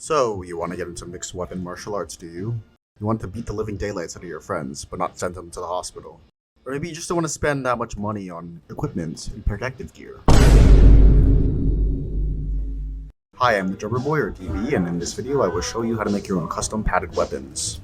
So, you want to get into mixed weapon martial arts, do you? You want to beat the living daylights out of your friends, but not send them to the hospital. Or maybe you just don't want to spend that much money on equipment and protective gear. Hi, I'm the Drummer Boy, or DB, and in this video I will show you how to make your own custom padded weapons.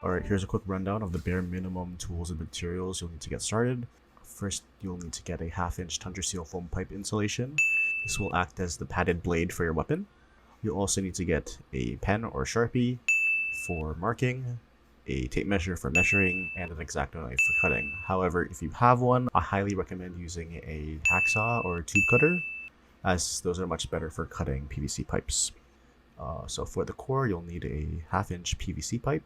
Alright, here's a quick rundown of the bare minimum tools and materials you'll need to get started. First, you'll need to get a 1/2-inch tundra seal foam pipe insulation. This will act as the padded blade for your weapon. You'll also need to get a pen or Sharpie for marking, a tape measure for measuring, and an X-Acto knife for cutting. However, if you have one, I highly recommend using a hacksaw or a tube cutter, as those are much better for cutting PVC pipes. So for the core, you'll need a 1/2-inch PVC pipe.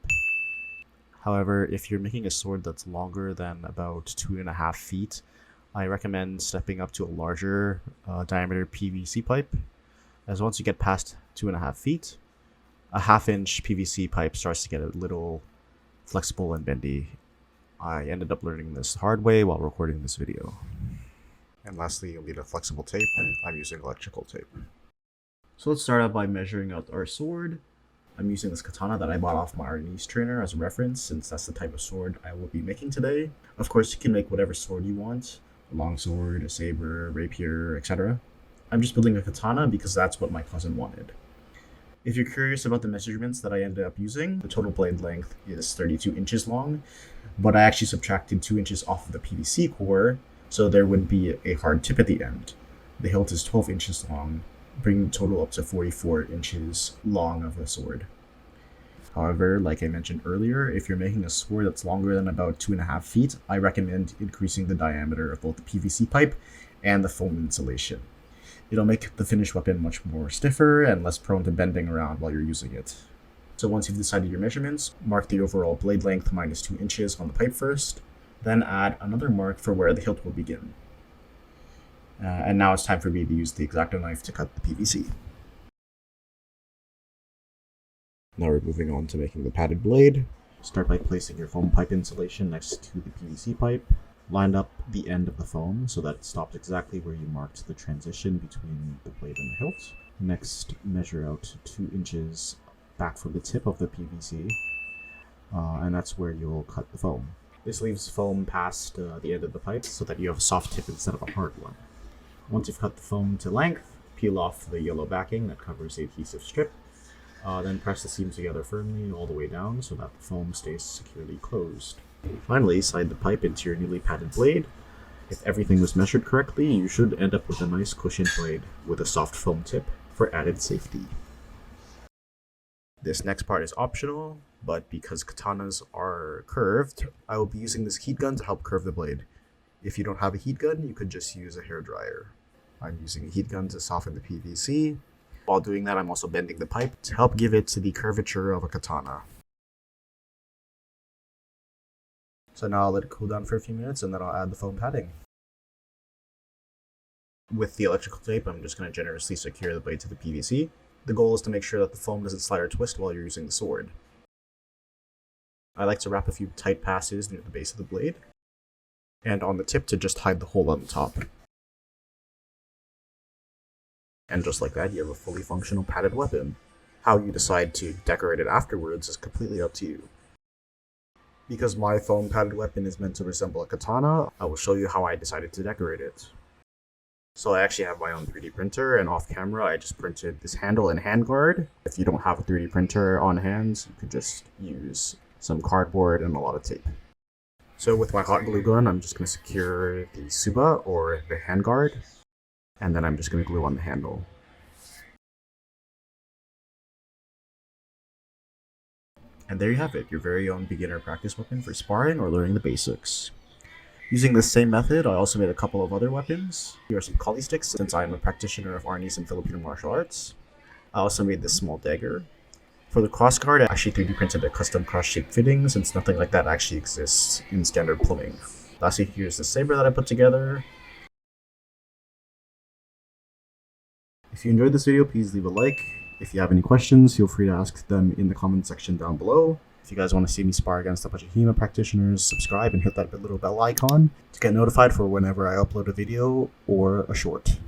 However, if you're making a sword that's longer than about 2.5 feet, I recommend stepping up to a larger diameter PVC pipe, as once you get past 2.5 feet, a 1/2-inch PVC pipe starts to get a little flexible and bendy. I ended up learning this the hard way while recording this video. And lastly, you'll need a flexible tape. I'm using electrical tape. So let's start out by measuring out our sword. I'm using this katana that I bought off my Arnese trainer as a reference, since that's the type of sword I will be making today. Of course, you can make whatever sword you want, a long sword, a saber, rapier, etc. I'm just building a katana because that's what my cousin wanted. If you're curious about the measurements that I ended up using, the total blade length is 32 inches long, but I actually subtracted 2 inches off of the PVC core, so there would be a hard tip at the end. The hilt is 12 inches long, bringing the total up to 44 inches long of the sword. However, like I mentioned earlier, if you're making a sword that's longer than about 2.5 feet, I recommend increasing the diameter of both the PVC pipe and the foam insulation. It'll make the finished weapon much more stiffer and less prone to bending around while you're using it. So once you've decided your measurements, mark the overall blade length minus 2 inches on the pipe first, then add another mark for where the hilt will begin. And now it's time for me to use the X-Acto knife to cut the PVC. Now we're moving on to making the padded blade. Start by placing your foam pipe insulation next to the PVC pipe. Line up the end of the foam so that it stops exactly where you marked the transition between the blade and the hilt. Next, measure out 2 inches back from the tip of the PVC, and that's where you'll cut the foam. This leaves foam past the end of the pipe so that you have a soft tip instead of a hard one. Once you've cut the foam to length, peel off the yellow backing that covers the adhesive strip. Then press the seam together firmly all the way down so that the foam stays securely closed. Finally, slide the pipe into your newly padded blade. If everything was measured correctly, you should end up with a nice cushioned blade with a soft foam tip for added safety. This next part is optional, but because katanas are curved, I will be using this heat gun to help curve the blade. If you don't have a heat gun, you could just use a hairdryer. I'm using a heat gun to soften the PVC. While doing that, I'm also bending the pipe to help give it the curvature of a katana. So now I'll let it cool down for a few minutes and then I'll add the foam padding. With the electrical tape, I'm just going to generously secure the blade to the PVC. The goal is to make sure that the foam doesn't slide or twist while you're using the sword. I like to wrap a few tight passes near the base of the blade, and on the tip to just hide the hole on the top. And just like that, you have a fully functional padded weapon. How you decide to decorate it afterwards is completely up to you. Because my foam padded weapon is meant to resemble a katana, I will show you how I decided to decorate it. So I actually have my own 3D printer, and off camera I just printed this handle and handguard. If you don't have a 3D printer on hand, you could just use some cardboard and a lot of tape. So with my hot glue gun, I'm just going to secure the suba, or the handguard, and then I'm just going to glue on the handle. And there you have it, your very own beginner practice weapon for sparring or learning the basics. Using this same method, I also made a couple of other weapons. Here are some collie sticks, since I am a practitioner of Arnese and Filipino martial arts. I also made this small dagger. For the crossguard, I actually 3D printed a custom cross-shaped fitting, since nothing like that actually exists in standard plumbing. Lastly, here's the saber that I put together. If you enjoyed this video, please leave a like. If you have any questions, feel free to ask them in the comment section down below. If If you guys want to see me spar against a bunch of HEMA practitioners, subscribe and hit that little bell icon to get notified for whenever I upload a video or a short.